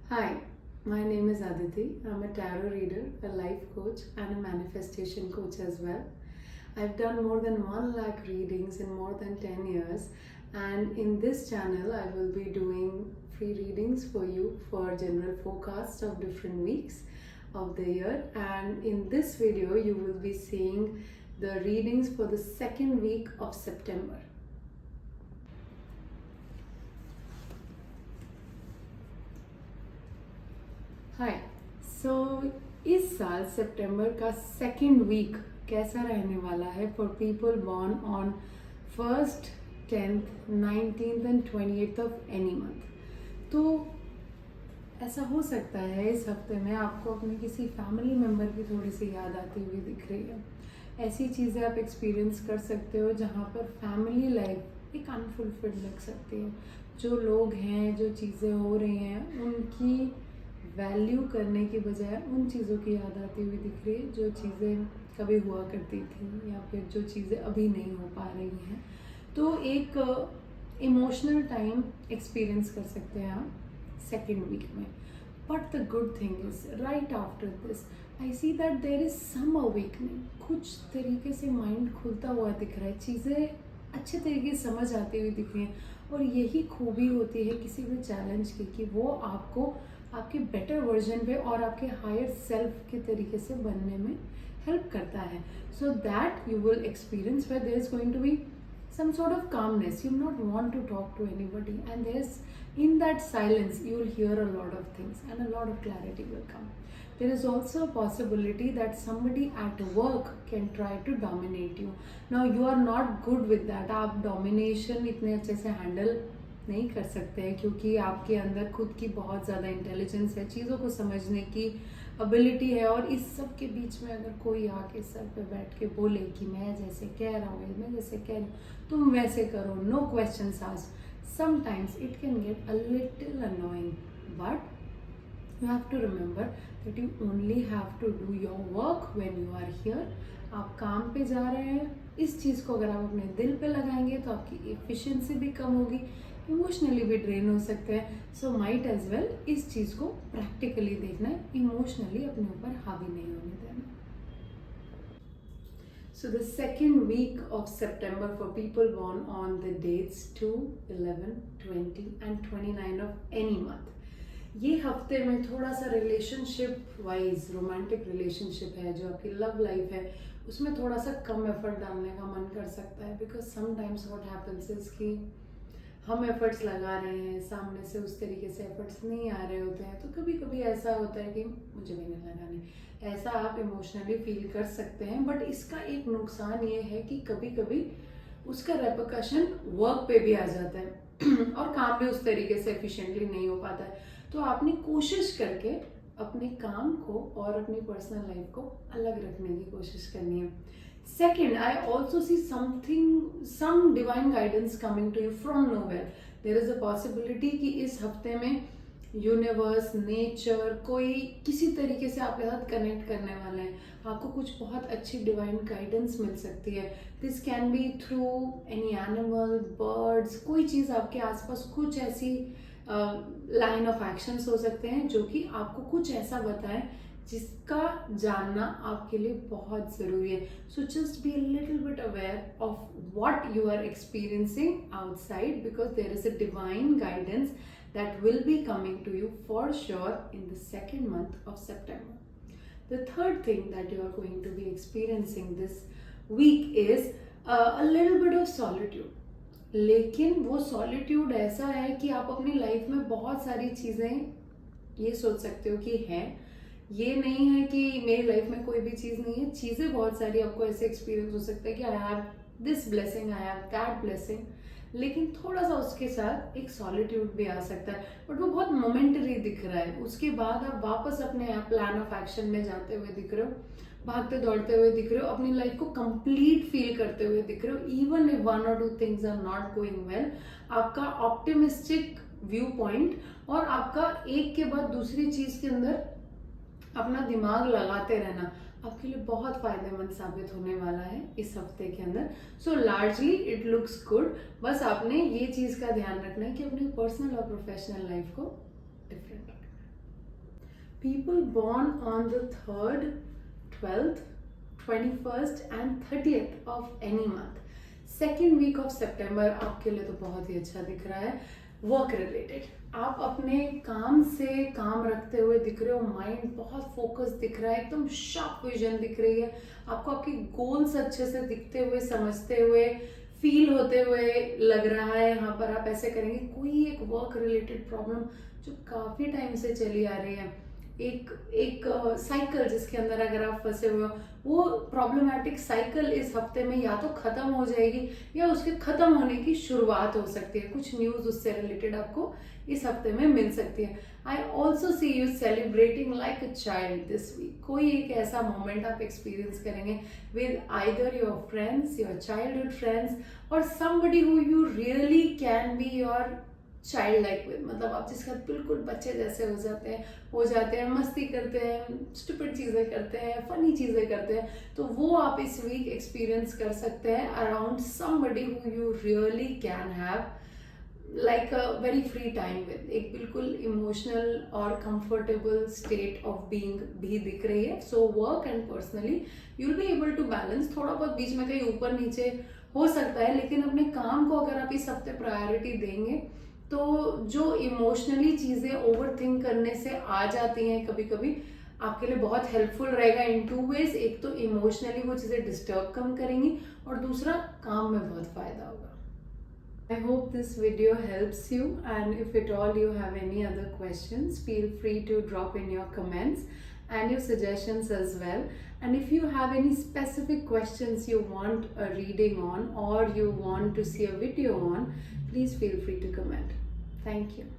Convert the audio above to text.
Hi, my name is Aditi. I'm a tarot reader, a life coach, and a manifestation coach as well. I've done more than 1 lakh readings in more than 10 years, and in this channel, I will be doing free readings for you for general forecast of different weeks of the year. And in this video, you will be seeing the readings for the second week of September. हाय इस साल सितंबर का second week कैसा रहने वाला है for people born on 1st, 10th, 19th and 28th of any month. तो ऐसा हो सकता है इस हफ्ते में आपको अपने किसी फैमिली मेम्बर की थोड़ी सी याद आती हुई दिख रही है। ऐसी चीज़ें आप एक्सपीरियंस कर सकते हो जहाँ पर फैमिली लाइफ एक अनफुलफिल्ड लग सकती है। जो लोग हैं, जो चीज़ें हो रही हैं, उनकी वैल्यू करने की बजाय उन चीज़ों की याद आती हुई दिख रही है जो चीज़ें कभी हुआ करती थी या फिर जो चीज़ें अभी नहीं हो पा रही हैं। तो एक इमोशनल टाइम एक्सपीरियंस कर सकते हैं आप सेकेंड वीक में। But the good thing is right after this I see that there is some awakening. कुछ तरीके से माइंड खुलता हुआ दिख रहा है, चीज़ें अच्छे तरीके से समझ आती हुई दिख रही हैं। और यही खूबी होती है किसी भी चैलेंज की कि वो आपको आपके बेटर वर्जन पे और आपके हायर सेल्फ के तरीके से बनने में हेल्प करता है। So that you will experience where there is going to be some sort of calmness. You not want to talk to anybody, and there's in that silence you will hear a lot of things and a lot of clarity will come. There is also a possibility that somebody at work can try to dominate you. Now you are not good with that. आप domination इतने अच्छे से handle नहीं कर सकते हैं क्योंकि आपके अंदर खुद की बहुत ज़्यादा इंटेलिजेंस है, चीज़ों को समझने की एबिलिटी है। और इस सब के बीच में अगर कोई आके सर पे बैठ के बोले कि मैं जैसे कह रहा हूँ, मैं जैसे कह रही हूँ, तुम वैसे करो, no questions asked, sometimes it can get a little annoying. But you have to remember that you only have to do your work when you are here. आप काम पे जा रहे हैं, इस चीज़ को अगर आप अपने दिल पे लगाएंगे तो आपकी एफिशिएंसी भी कम होगी, इमोशनली भी ड्रेन हो सकते हैं। सो माइट एज वेल इस चीज़ को प्रैक्टिकली देखना है, इमोशनली अपने ऊपर हावी नहीं होने देना। So the second week of September for people born on the dates 2, 11, 20 and 29 of any month, ये हफ्ते में थोड़ा सा रिलेशनशिप वाइज रोमांटिक रिलेशनशिप है, जो आपकी लव लाइफ है, उसमें थोड़ा सा कम एफर्ट डालने का मन कर सकता है। Because sometimes what happens is कि हम एफर्ट्स लगा रहे हैं, सामने से उस तरीके से एफर्ट्स नहीं आ रहे होते हैं, तो कभी कभी ऐसा होता है कि मुझे भी नहीं लगाने, ऐसा आप इमोशनली फील कर सकते हैं। बट इसका एक नुकसान ये है कि कभी कभी उसका रेपरकशन वर्क पे भी आ जाता है और काम भी उस तरीके से एफिशिएंटली नहीं हो पाता है। तो आपने कोशिश करके अपने काम को और अपनी पर्सनल लाइफ को अलग रखने की कोशिश करनी है। Second, I also see some divine guidance coming to you from nowhere. There is a possibility कि इस हफ्ते में यूनिवर्स, नेचर, कोई किसी तरीके से आपके साथ कनेक्ट करने वाला है, आपको कुछ बहुत अच्छी डिवाइन गाइडेंस मिल सकती है। This can be through any animal, birds, कोई चीज़ आपके आसपास, कुछ ऐसी लाइन ऑफ एक्शंस हो सकते हैं जो कि आपको कुछ ऐसा बताएं जिसका जानना आपके लिए बहुत ज़रूरी है। So just be a little bit aware of what you are experiencing outside, because there is a divine guidance that will be coming to you for sure in the second month of September. The third thing that you are going to be experiencing this week is a little bit of solitude. लेकिन वो solitude ऐसा है कि आप अपनी life में बहुत सारी चीज़ें ये सोच सकते हो कि हैं, ये नहीं है कि मेरी लाइफ में कोई भी चीज़ नहीं है, चीज़ें बहुत सारी आपको ऐसे एक्सपीरियंस हो सकता है कि I have this blessing, I have that blessing, लेकिन थोड़ा सा उसके साथ एक सॉलिट्यूड भी आ सकता है। बट वो बहुत मोमेंटरी दिख रहा है, उसके बाद आप वापस अपने प्लान ऑफ एक्शन में जाते हुए दिख रहे हो, भागते दौड़ते हुए दिख रहे हो, अपनी लाइफ को कंप्लीट फील करते हुए दिख रहे हो। Even if 1 or 2 things are not going well, आपका ऑप्टिमिस्टिक व्यू पॉइंट और आपका एक के बाद दूसरी चीज के अंदर अपना दिमाग लगाते रहना आपके लिए बहुत फायदेमंद साबित होने वाला है इस हफ्ते के अंदर। सो लार्जली इट लुक्स गुड। बस आपने ये चीज़ का ध्यान रखना है कि अपनी पर्सनल और प्रोफेशनल लाइफ को डिफरेंट रखना है। People born on the 3rd, 12th, 21st and 30th of any month. Second week of सितंबर आपके लिए तो बहुत ही अच्छा दिख रहा है. वर्क रिलेटेड, आप अपने काम से काम रखते हुए दिख रहे हो. माइंड बहुत फोकस दिख रहा है, एकदम शार्प विजन दिख रही है आपको. आपके गोल्स अच्छे से दिखते हुए, समझते हुए, फील होते हुए लग रहा है. यहाँ पर आप ऐसे करेंगे. कोई एक वर्क रिलेटेड प्रॉब्लम जो काफी टाइम से चली आ रही है, एक साइकिल जिसके अंदर अगर आप फंसे हुए हो, वो प्रॉब्लमैटिक साइकिल इस हफ्ते में या तो खत्म हो जाएगी या उसके खत्म होने की शुरुआत हो सकती है. कुछ न्यूज उससे रिलेटेड आपको इस हफ्ते में मिल सकती है. I also see you celebrating like a child this week. कोई एक ऐसा मोमेंट आप एक्सपीरियंस करेंगे with either your friends, your childhood friends, और somebody who you really can be your child like with. मतलब आप जिसका बिल्कुल बच्चे जैसे हो जाते हैं, मस्ती करते हैं, स्टूपिड चीजें करते हैं, फनी चीजें करते हैं. तो वो आप इस वीक एक्सपीरियंस कर सकते हैं around somebody who you really can have like a very free time with. एक बिल्कुल इमोशनल और कंफर्टेबल स्टेट ऑफ बीइंग भी दिख रही है. So work and personally you will be able to balance. थोड़ा बहुत बीच में कहीं ऊपर नीचे हो सकता है, लेकिन अपने काम को अगर आप इस हफ्ते प्रायोरिटी देंगे तो जो इमोशनली चीजें ओवर थिंक करने से आ जाती हैं कभी कभी, आपके लिए बहुत हेल्पफुल रहेगा इन 2 वेज. एक तो इमोशनली वो चीजें डिस्टर्ब कम करेंगी, और दूसरा काम में बहुत फायदा होगा. I hope this video helps you, and if at all you have any other questions, feel free to drop in your comments and your suggestions as well. And if you have any specific questions you want a reading on or you want to see a video on, please feel free to comment. Thank you.